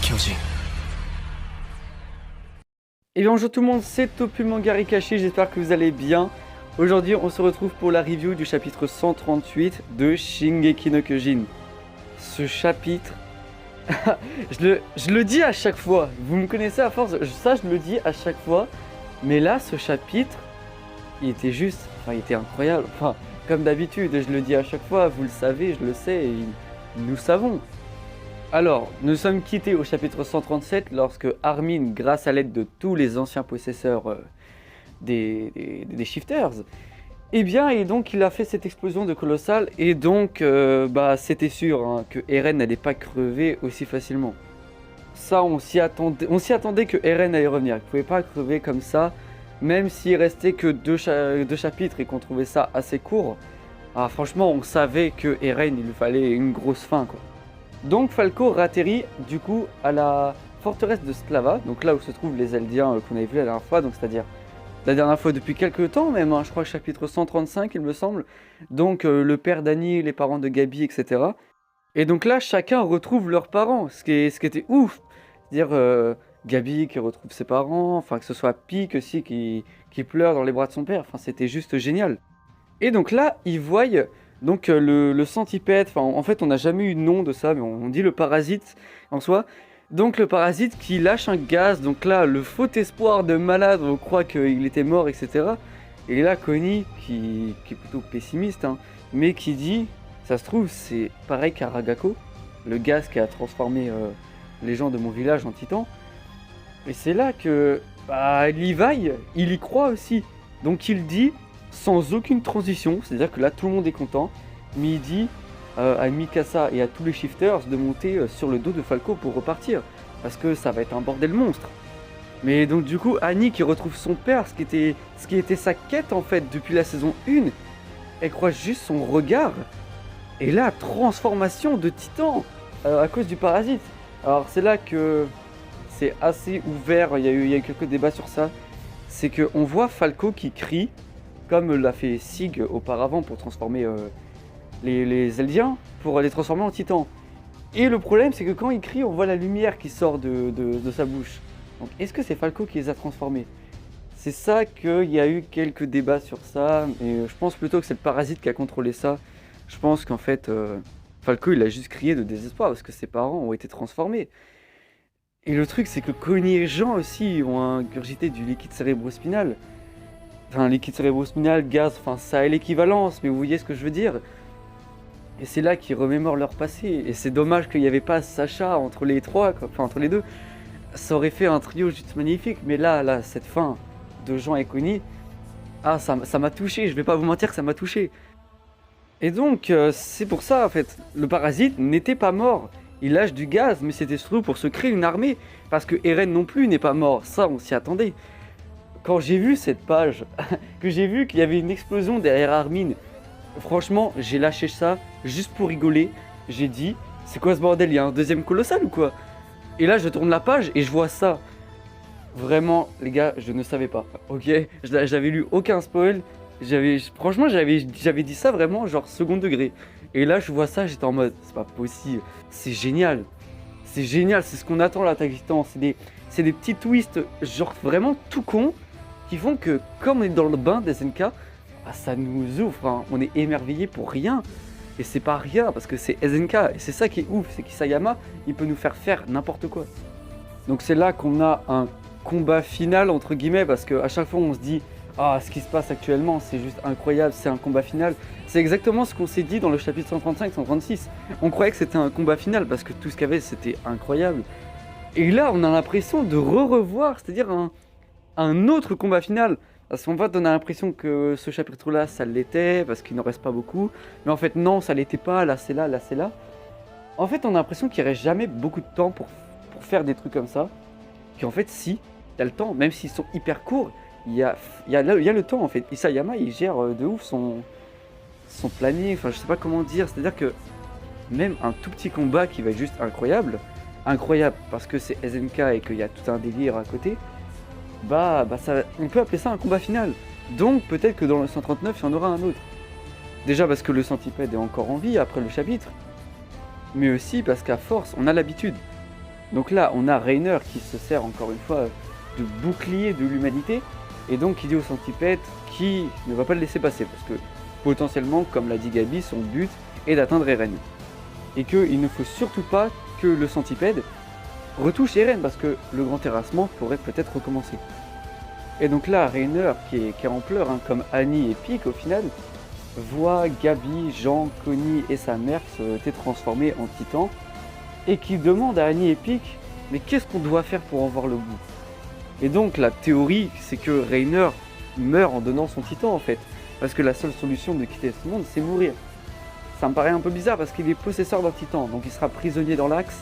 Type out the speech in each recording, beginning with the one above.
Et bien bonjour tout le monde, c'est Topu Manga Rikashi, j'espère que vous allez bien. Aujourd'hui on se retrouve pour la review du chapitre 138 de Shingeki no Kyojin. Ce chapitre, je le dis à chaque fois, vous me connaissez à force, ça je le dis à chaque fois. Mais là ce chapitre, il était juste, il était incroyable. Comme d'habitude, je le dis à chaque fois, vous le savez, je le sais, et nous savons. Alors, nous sommes quittés au chapitre 137 lorsque Armin, grâce à l'aide de tous les anciens possesseurs des Shifters, eh bien, et donc il a fait cette explosion de colossal, et donc c'était sûr que Eren n'allait pas crever aussi facilement. Ça, on s'y attendait que Eren allait revenir, il ne pouvait pas crever comme ça, même s'il restait que deux chapitres et qu'on trouvait ça assez court. Ah, franchement, on savait que Eren, il lui fallait une grosse fin, quoi. Donc Falco ratterrit du coup à la forteresse de Sklava, donc là où se trouvent les Eldiens qu'on avait vu la dernière fois, donc c'est-à-dire la dernière fois depuis quelques temps même, je crois chapitre 135 il me semble, donc le père d'Annie, les parents de Gabi, etc. Et donc là chacun retrouve leurs parents, ce qui était ouf, c'est-à-dire Gabi qui retrouve ses parents, que ce soit Pieck aussi qui pleure dans les bras de son père, c'était juste génial. Et donc là ils voient donc le centipède, en fait on n'a jamais eu de nom de ça, mais on dit le parasite en soi. Donc le parasite qui lâche un gaz, donc là le faux espoir de malade, on croit qu'il était mort, etc. Et là Connie, qui est plutôt pessimiste, mais qui dit, ça se trouve c'est pareil qu'Aragako, le gaz qui a transformé les gens de mon village en titans. Et c'est là que Levi, il y croit aussi. Donc il dit, sans aucune transition, c'est-à-dire que là tout le monde est content, mais il dit à Mikasa et à tous les shifters de monter sur le dos de Falco pour repartir, parce que ça va être un bordel monstre. Mais donc du coup Annie qui retrouve son père, ce qui était sa quête en fait depuis la saison 1, elle croise juste son regard, et là transformation de titan à cause du parasite. Alors c'est là que c'est assez ouvert, il y a eu quelques débats sur ça, c'est qu'on voit Falco qui crie, comme l'a fait Sig auparavant pour transformer les Eldiens, pour les transformer en titans. Et le problème, c'est que quand il crie, on voit la lumière qui sort de sa bouche. Donc est-ce que c'est Falco qui les a transformés? C'est ça qu'il y a eu quelques débats sur ça, et je pense plutôt que c'est le parasite qui a contrôlé ça. Je pense qu'en fait, Falco, il a juste crié de désespoir parce que ses parents ont été transformés. Et le truc, c'est que Connie et Jean aussi ont ingurgité du liquide cérébrospinal. Liquide cérébrospinal, gaz, ça a l'équivalence, mais vous voyez ce que je veux dire. Et c'est là qu'ils remémorent leur passé. Et c'est dommage qu'il n'y avait pas Sacha entre les trois, entre les deux. Ça aurait fait un trio juste magnifique, mais là, cette fin de Jean et Connie, ça m'a touché, je vais pas vous mentir que ça m'a touché. Et donc, c'est pour ça, en fait, le parasite n'était pas mort. Il lâche du gaz, mais c'était surtout pour se créer une armée, parce que Eren non plus n'est pas mort, ça on s'y attendait. Quand j'ai vu cette page, que j'ai vu qu'il y avait une explosion derrière Armin, franchement, j'ai lâché ça juste pour rigoler. J'ai dit, c'est quoi ce bordel? Il y a un deuxième colossal ou quoi? Et là, je tourne la page et je vois ça. Vraiment, les gars, je ne savais pas. Ok, j'avais lu aucun spoil. Franchement, j'avais dit ça vraiment genre second degré. Et là, je vois ça, j'étais en mode, c'est pas possible. C'est génial. C'est génial, c'est ce qu'on attend là, Titan. C'est des petits twists, genre vraiment tout con, qui font que, comme on est dans le bain des SNK, ça nous ouvre, on est émerveillé pour rien. Et c'est pas rien, parce que c'est SNK, et c'est ça qui est ouf, c'est qu'Isayama, il peut nous faire n'importe quoi. Donc c'est là qu'on a un combat final, entre guillemets, parce qu'à chaque fois on se dit, ce qui se passe actuellement, c'est juste incroyable, c'est un combat final. C'est exactement ce qu'on s'est dit dans le chapitre 135-136. On croyait que c'était un combat final, parce que tout ce qu'il y avait, c'était incroyable. Et là, on a l'impression de revoir, c'est-à-dire un autre combat final. Parce qu'en fait, on a l'impression que ce chapitre-là, ça l'était, parce qu'il n'en reste pas beaucoup. Mais en fait, non, ça l'était pas, là c'est là, là c'est là. En fait, on a l'impression qu'il ne reste jamais beaucoup de temps pour faire des trucs comme ça. Qu'en fait, si, il y a le temps, même s'ils sont hyper courts, il y a le temps en fait. Isayama, il gère de ouf son planning, je sais pas comment dire. C'est-à-dire que même un tout petit combat qui va être juste incroyable parce que c'est SNK et qu'il y a tout un délire à côté, on peut appeler ça un combat final. Donc peut-être que dans le 139 il y en aura un autre. Déjà parce que le centipède est encore en vie après le chapitre, mais aussi parce qu'à force on a l'habitude. Donc là, on a Reiner qui se sert encore une fois de bouclier de l'humanité, et donc qui dit au centipède qui ne va pas le laisser passer, parce que potentiellement, comme l'a dit Gabi, son but est d'atteindre Eren. Et qu'il ne faut surtout pas que le centipède retouche Eren, parce que le grand terrassement pourrait peut-être recommencer. Et donc là, Reiner, qui est en pleurs, hein, comme Annie et Pieck au final, voit Gabi, Jean, Connie et sa mère se transformer en titan, et qui demande à Annie et Pieck, mais qu'est-ce qu'on doit faire pour en voir le bout? Et donc la théorie, c'est que Reiner meurt en donnant son titan en fait, parce que la seule solution de quitter ce monde, c'est mourir. Ça me paraît un peu bizarre parce qu'il est possesseur d'un titan, donc il sera prisonnier dans l'axe,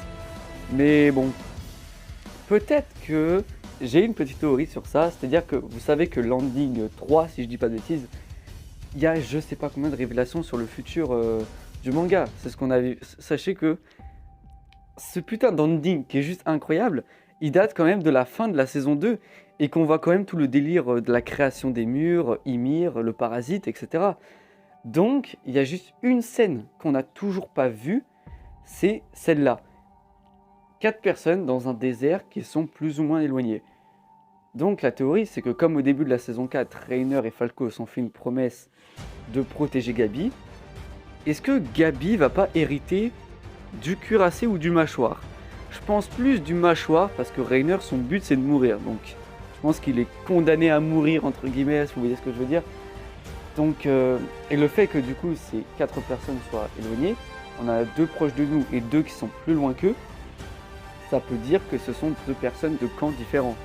mais bon, peut-être que j'ai une petite théorie sur ça, c'est-à-dire que vous savez que Landing 3, si je dis pas de bêtises, il y a je sais pas combien de révélations sur le futur du manga, c'est ce qu'on a vu. Sachez que ce putain d'ending qui est juste incroyable, il date quand même de la fin de la saison 2 et qu'on voit quand même tout le délire de la création des murs, Ymir, le parasite, etc. Donc, il y a juste une scène qu'on n'a toujours pas vue, c'est celle-là. 4 personnes dans un désert qui sont plus ou moins éloignées. Donc la théorie, c'est que comme au début de la saison 4, Reiner et Falco s'ont fait une promesse de protéger Gabi, est-ce que Gabi va pas hériter du cuirassé ou du mâchoire? Je pense plus du mâchoire parce que Reiner, son but c'est de mourir. Donc je pense qu'il est condamné à mourir entre guillemets, si vous voyez ce que je veux dire. Donc, et le fait que du coup ces 4 personnes soient éloignées, on a 2 proches de nous et 2 qui sont plus loin qu'eux, ça peut dire que ce sont 2 personnes de camps différents.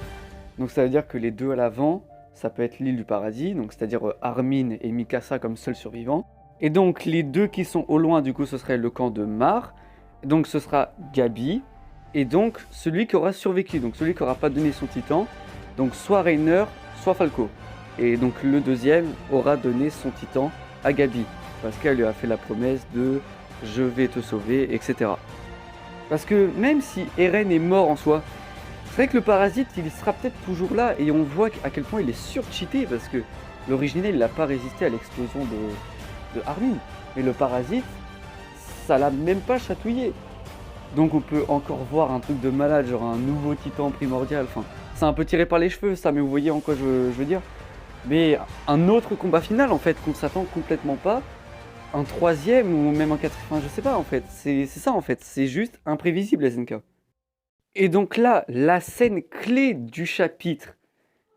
Donc ça veut dire que les 2 à l'avant, ça peut être l'île du paradis, donc c'est-à-dire Armin et Mikasa comme seuls survivants. Et donc les 2 qui sont au loin, du coup ce serait le camp de Mar, donc ce sera Gabi, et donc celui qui aura survécu, donc celui qui n'aura pas donné son titan, donc soit Reiner, soit Falco. Et donc le deuxième aura donné son titan à Gabi, parce qu'elle lui a fait la promesse de « je vais te sauver », etc. Parce que même si Eren est mort en soi, c'est vrai que le parasite il sera peut-être toujours là, et on voit à quel point il est surcheaté, parce que l'original il n'a pas résisté à l'explosion de Armin, mais le parasite, ça l'a même pas chatouillé. Donc on peut encore voir un truc de malade, genre un nouveau titan primordial, enfin, c'est un peu tiré par les cheveux ça, mais vous voyez en quoi je veux dire. Mais un autre combat final en fait, qu'on s'attend complètement pas, un troisième ou même un quatrième, enfin je sais pas en fait, c'est ça en fait, c'est juste imprévisible SNK. Et donc là, la scène clé du chapitre,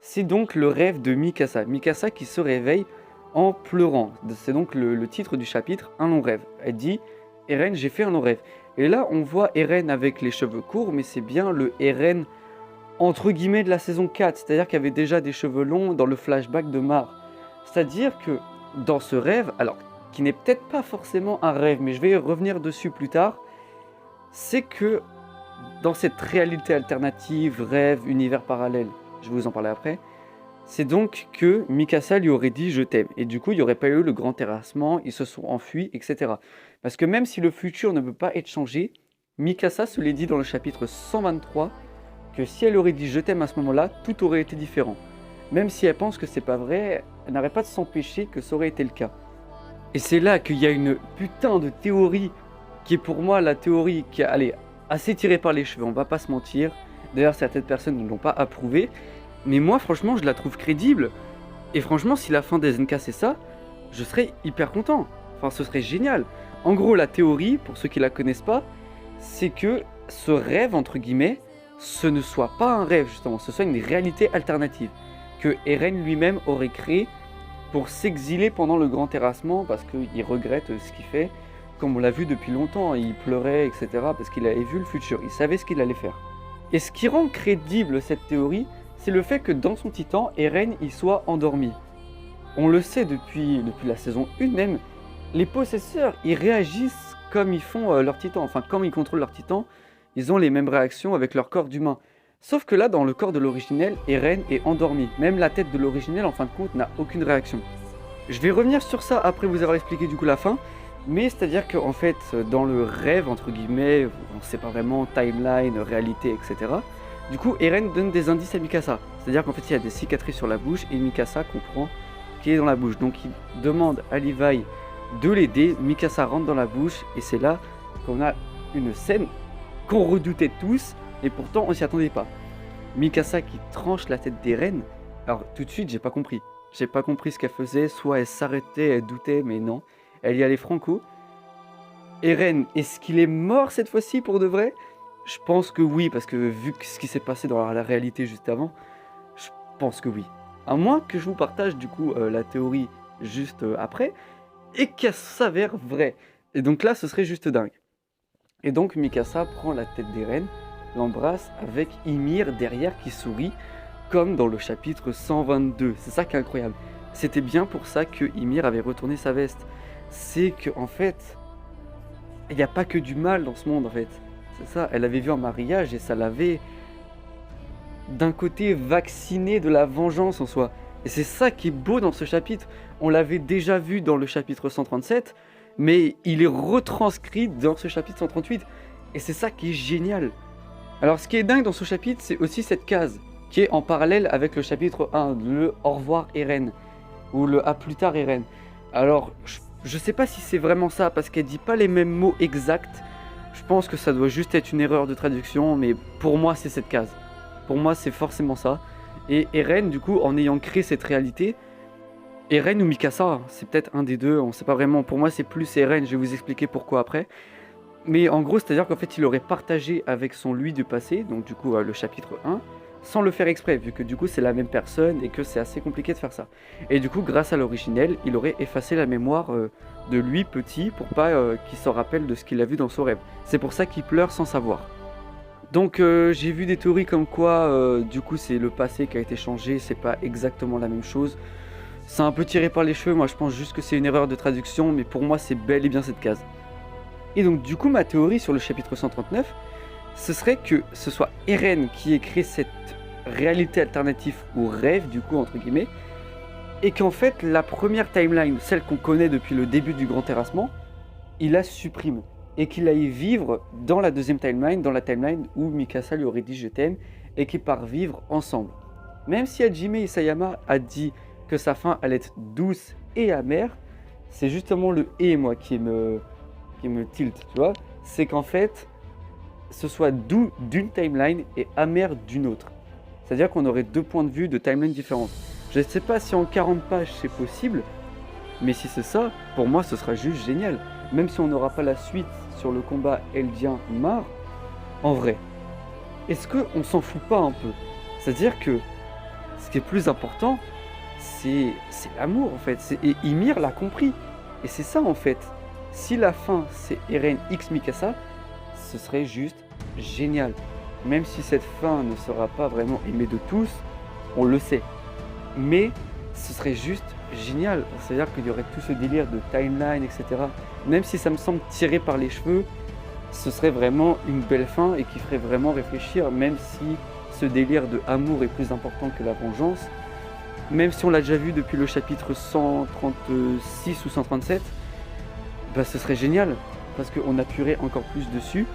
c'est donc le rêve de Mikasa. Mikasa qui se réveille en pleurant. C'est donc le titre du chapitre, un long rêve. Elle dit, Eren, j'ai fait un long rêve. Et là, on voit Eren avec les cheveux courts, mais c'est bien le Eren entre guillemets de la saison 4. C'est-à-dire qu'il y avait déjà des cheveux longs dans le flashback de Mar. C'est-à-dire que dans ce rêve, alors qui n'est peut-être pas forcément un rêve, mais je vais revenir dessus plus tard, c'est que dans cette réalité alternative, rêve, univers parallèle, je vais vous en parler après, c'est donc que Mikasa lui aurait dit « je t'aime ». Et du coup, il n'y aurait pas eu le grand terrassement, ils se sont enfuis, etc. Parce que même si le futur ne peut pas être changé, Mikasa se l'est dit dans le chapitre 123, que si elle aurait dit « je t'aime » à ce moment-là, tout aurait été différent. Même si elle pense que c'est pas vrai, elle n'arrête pas de s'empêcher que ça aurait été le cas. Et c'est là qu'il y a une putain de théorie, qui est pour moi la théorie qui est assez tirée par les cheveux, on va pas se mentir. D'ailleurs, certaines personnes ne l'ont pas approuvée. Mais moi, franchement, je la trouve crédible. Et franchement, si la fin des SNK c'est ça, je serais hyper content. Enfin, ce serait génial. En gros, la théorie, pour ceux qui la connaissent pas, c'est que ce rêve, entre guillemets, ce ne soit pas un rêve, justement. Ce soit une réalité alternative. Que Eren lui-même aurait créé pour s'exiler pendant le grand terrassement, parce qu'il regrette ce qu'il fait. Comme on l'a vu depuis longtemps, il pleurait, etc. Parce qu'il avait vu le futur. Il savait ce qu'il allait faire. Et ce qui rend crédible cette théorie, c'est le fait que dans son titan, Eren y soit endormi. On le sait depuis la saison 1 même, les possesseurs, ils réagissent comme ils font leur titan. Enfin, comme ils contrôlent leur titan, ils ont les mêmes réactions avec leur corps d'humain. Sauf que là, dans le corps de l'originel, Eren est endormi. Même la tête de l'originel, en fin de compte, n'a aucune réaction. Je vais revenir sur ça après vous avoir expliqué du coup la fin. Mais c'est-à-dire qu'en fait, dans le rêve, entre guillemets, on ne sait pas vraiment, timeline, réalité, etc. Du coup, Eren donne des indices à Mikasa. C'est-à-dire qu'en fait, il y a des cicatrices sur la bouche et Mikasa comprend qu'il est dans la bouche. Donc, il demande à Levi de l'aider. Mikasa rentre dans la bouche et c'est là qu'on a une scène qu'on redoutait tous. Et pourtant, on s'y attendait pas. Mikasa qui tranche la tête d'Eren. Alors, tout de suite, j'ai pas compris. J'ai pas compris ce qu'elle faisait. Soit elle s'arrêtait, elle doutait, mais non. Elle y allait franco. Eren, est-ce qu'il est mort cette fois-ci pour de vrai? Je pense que oui, parce que vu ce qui s'est passé dans la réalité juste avant, je pense que oui. À moins que je vous partage du coup la théorie juste après, et qu'elle s'avère vraie. Et donc là, ce serait juste dingue. Et donc Mikasa prend la tête d'Eren, l'embrasse avec Ymir derrière qui sourit, comme dans le chapitre 122. C'est ça qui est incroyable. C'était bien pour ça que Ymir avait retourné sa veste. C'est que en fait, il n'y a pas que du mal dans ce monde en fait. C'est ça, elle avait vu un mariage et ça l'avait d'un côté vacciné de la vengeance en soi. Et c'est ça qui est beau dans ce chapitre. On l'avait déjà vu dans le chapitre 137, mais il est retranscrit dans ce chapitre 138. Et c'est ça qui est génial. Alors ce qui est dingue dans ce chapitre, c'est aussi cette case qui est en parallèle avec le chapitre 1, le au revoir Eren, ou le à plus tard Eren. Alors je sais pas si c'est vraiment ça, parce qu'elle dit pas les mêmes mots exacts. Je pense que ça doit juste être une erreur de traduction, mais pour moi c'est cette case. Pour moi c'est forcément ça. Et Eren, du coup, en ayant créé cette réalité, Eren ou Mikasa, c'est peut-être un des deux, on sait pas vraiment. Pour moi c'est plus Eren, je vais vous expliquer pourquoi après. Mais en gros, c'est-à-dire qu'en fait il aurait partagé avec son lui du passé, donc du coup le chapitre 1, sans le faire exprès, vu que du coup c'est la même personne et que c'est assez compliqué de faire ça. Et du coup, grâce à l'originel, il aurait effacé la mémoire de lui petit pour pas qu'il s'en rappelle de ce qu'il a vu dans son rêve. C'est pour ça qu'il pleure sans savoir. Donc j'ai vu des théories comme quoi du coup c'est le passé qui a été changé, c'est pas exactement la même chose. C'est un peu tiré par les cheveux, moi je pense juste que c'est une erreur de traduction, mais pour moi c'est bel et bien cette case. Et donc du coup ma théorie sur le chapitre 139, ce serait que ce soit Eren qui ait créé cette réalité alternative ou rêve du coup entre guillemets, et qu'en fait la première timeline, celle qu'on connaît depuis le début du grand terrassement, il la supprime. Et qu'il aille vivre dans la deuxième timeline, dans la timeline où Mikasa lui aurait dit je t'aime, et qu'ils partent vivre ensemble. Même si Hajime Isayama a dit que sa fin allait être douce et amère, c'est justement le et moi qui me tilt, tu vois. C'est qu'en fait, ce soit doux d'une timeline et amer d'une autre. C'est-à-dire qu'on aurait deux points de vue de timeline différentes. Je ne sais pas si en 40 pages c'est possible, mais si c'est ça, pour moi ce sera juste génial. Même si on n'aura pas la suite sur le combat Eldien-Mar, en vrai, est-ce qu'on s'en fout pas un peu? C'est-à-dire que ce qui est plus important, c'est l'amour en fait. Et Ymir l'a compris. Et c'est ça en fait. Si la fin c'est Eren X Mikasa, ce serait juste génial. Même si cette fin ne sera pas vraiment aimée de tous, on le sait. Mais ce serait juste génial. C'est-à-dire qu'il y aurait tout ce délire de timeline, etc. Même si ça me semble tiré par les cheveux, ce serait vraiment une belle fin et qui ferait vraiment réfléchir, même si ce délire de amour est plus important que la vengeance. Même si on l'a déjà vu depuis le chapitre 136 ou 137, bah ce serait génial, parce qu'on appuierait encore plus dessus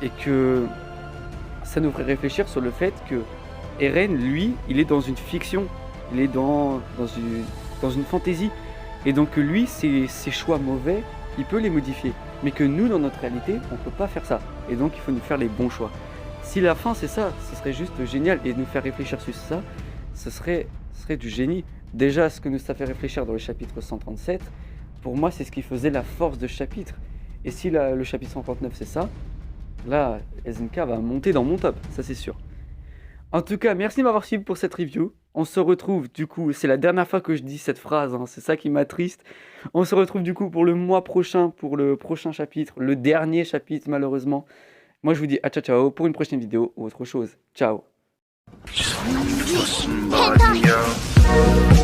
et que ça nous ferait réfléchir sur le fait que Eren, lui, il est dans une fiction, il est dans une fantaisie. Et donc lui, ses choix mauvais, il peut les modifier. Mais que nous, dans notre réalité, on ne peut pas faire ça. Et donc il faut nous faire les bons choix. Si la fin c'est ça, ce serait juste génial. Et nous faire réfléchir sur ça, ce serait du génie. Déjà, ce que nous ça fait réfléchir dans le chapitre 137, pour moi, c'est ce qui faisait la force de ce chapitre. Et si le chapitre 139 c'est ça, là, SNK va monter dans mon top, ça c'est sûr. En tout cas, merci de m'avoir suivi pour cette review. On se retrouve du coup, c'est la dernière fois que je dis cette phrase, hein, c'est ça qui m'attriste. On se retrouve du coup pour le mois prochain, pour le prochain chapitre, le dernier chapitre malheureusement. Moi je vous dis à ciao ciao pour une prochaine vidéo ou autre chose. Ciao. Somebody else.